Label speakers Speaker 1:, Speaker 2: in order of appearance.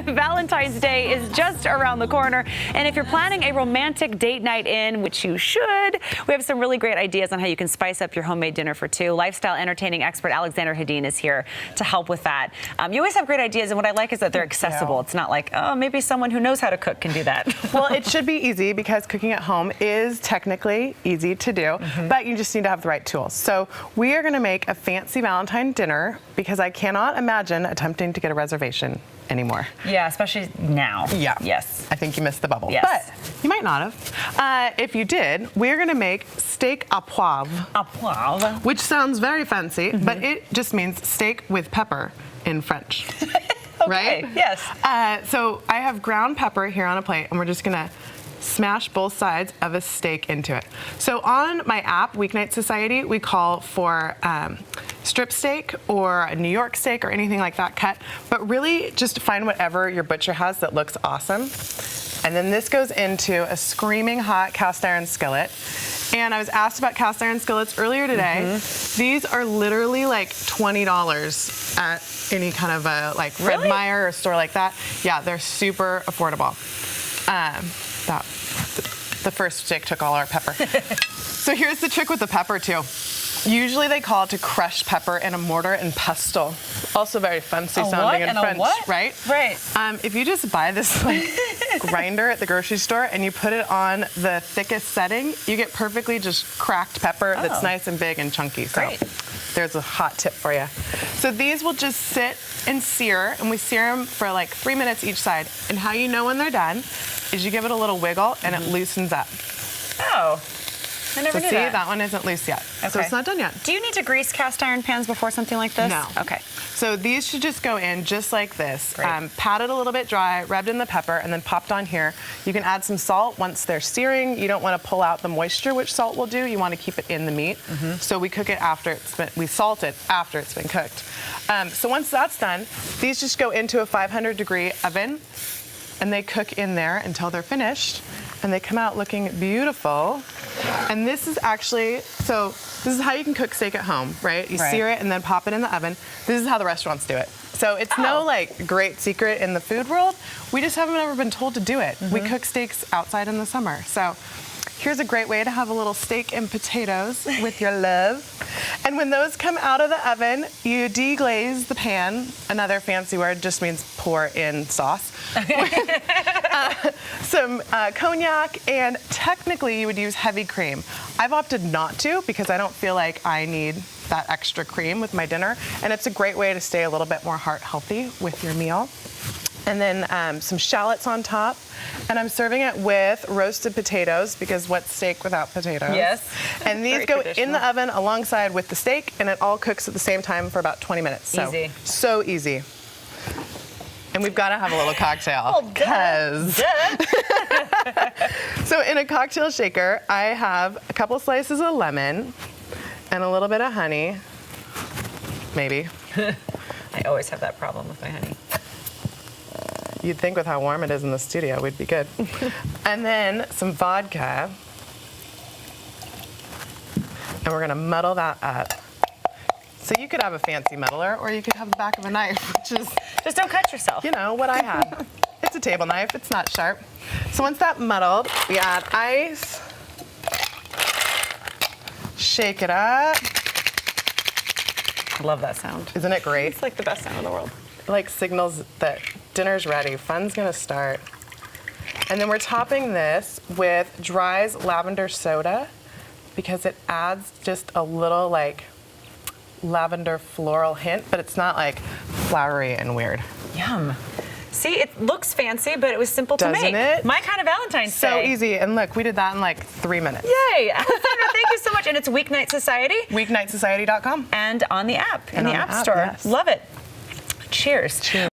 Speaker 1: Valentine's Day is just around the corner, and if you're planning a romantic date night in, which you should, we have some really great ideas on how you can spice up your homemade dinner for two. Lifestyle entertaining expert Alexander Hedin is here to help with that. You always have great ideas, and what I like is that they're accessible. It's not like, oh, maybe someone who knows how to cook can do that.
Speaker 2: Well, it should be easy because cooking at home is technically easy to do, but you just need to have the right tools. So we are going to make a fancy Valentine dinner because I cannot imagine attempting to get a reservation anymore.
Speaker 1: Yeah, especially now.
Speaker 2: Yeah.
Speaker 1: Yes.
Speaker 2: I think you missed the bubble.
Speaker 1: Yes.
Speaker 2: But you might not have. If you did, we're going to make steak à poivre.
Speaker 1: À poivre.
Speaker 2: Which sounds very fancy, but it just means steak with pepper in French.
Speaker 1: Okay,
Speaker 2: right?
Speaker 1: Yes.
Speaker 2: So I have ground pepper here on a plate, and we're just gonna smash both sides of a steak into it. So on my app, Weeknight Society, we call for strip steak or a New York steak or anything like that cut, but really just find whatever your butcher has that looks awesome. And then this goes into a screaming hot cast iron skillet. And I was asked about cast iron skillets earlier today. These are literally like $20 at any kind of a Fred Meyer or store like that. Yeah, they're super affordable. The first steak took all our pepper. So here's the trick with the pepper too. Usually they call it to crush pepper in a mortar and pestle. Also very fancy sounding in French, right?
Speaker 1: Right.
Speaker 2: If you just buy this grinder at the grocery store and you put it on the thickest setting, you get perfectly just cracked pepper that's nice and big and chunky. So
Speaker 1: Great.
Speaker 2: There's a hot tip for you. So these will just sit and sear, and we sear them for like 3 minutes each side. And how you know when they're done is you give it a little wiggle and it loosens up.
Speaker 1: Oh. I never knew
Speaker 2: see,
Speaker 1: that.
Speaker 2: that one isn't loose yet.
Speaker 1: Okay.
Speaker 2: So it's not done yet.
Speaker 1: Do you need to grease cast iron pans before something like this?
Speaker 2: No.
Speaker 1: Okay.
Speaker 2: So these should just go in just like this.
Speaker 1: Great.
Speaker 2: Patted a little bit dry, rubbed in the pepper, and then popped on here. You can add some salt once they're searing. You don't want to pull out the moisture, which salt will do. You want to keep it in the meat. So we cook it after we salt it after it's been cooked. So once that's done, these just go into a 500-degree oven, and they cook in there until they're finished. And they come out looking beautiful. And this is actually, this is how you can cook steak at home, right? You sear it and then pop it in the oven. This is how the restaurants do it. So it's no great secret in the food world. We just haven't ever been told to do it. We cook steaks outside in the summer. So here's a great way to have a little steak and potatoes with your love. And when those come out of the oven, you deglaze the pan. Another fancy word just means pour in sauce. Some cognac, and technically you would use heavy cream. I've opted not to because I don't feel like I need that extra cream with my dinner. And it's a great way to stay a little bit more heart healthy with your meal. And then some shallots on top. And I'm serving it with roasted potatoes because what's steak without potatoes?
Speaker 1: Yes.
Speaker 2: And these go in the oven alongside with the steak, and it all cooks at the same time for about 20 minutes.
Speaker 1: Easy.
Speaker 2: So easy. And we've got to have a little cocktail.
Speaker 1: Oh, duh.
Speaker 2: So in a cocktail shaker, I have a couple slices of lemon and a little bit of honey. Maybe.
Speaker 1: I always have that problem with my honey.
Speaker 2: You'd think with how warm it is in the studio, we'd be good. And then some vodka. And we're gonna muddle that up. So you could have a fancy muddler, or you could have the back of a knife, which is,
Speaker 1: Just don't cut yourself.
Speaker 2: you know, what I have. It's a table knife, it's not sharp. So once that's muddled, we add ice. Shake it up.
Speaker 1: I love that sound.
Speaker 2: Isn't it great?
Speaker 1: It's like the best sound in the world.
Speaker 2: It like signals that dinner's ready, fun's gonna start. And then we're topping this with Dry's lavender soda because it adds just a little lavender floral hint, but it's not flowery and weird.
Speaker 1: Yum. See, it looks fancy, but it was simple to make.
Speaker 2: Doesn't it?
Speaker 1: My kind of Valentine's Day.
Speaker 2: So easy, and look, we did that in 3 minutes.
Speaker 1: Yay! Alexandra, thank you so much. And it's Weeknight Society.
Speaker 2: Weeknightsociety.com.
Speaker 1: And on the app, in
Speaker 2: And
Speaker 1: the
Speaker 2: on
Speaker 1: App
Speaker 2: the app,
Speaker 1: Store.
Speaker 2: yes.
Speaker 1: Love it. Cheers.
Speaker 2: Cheers.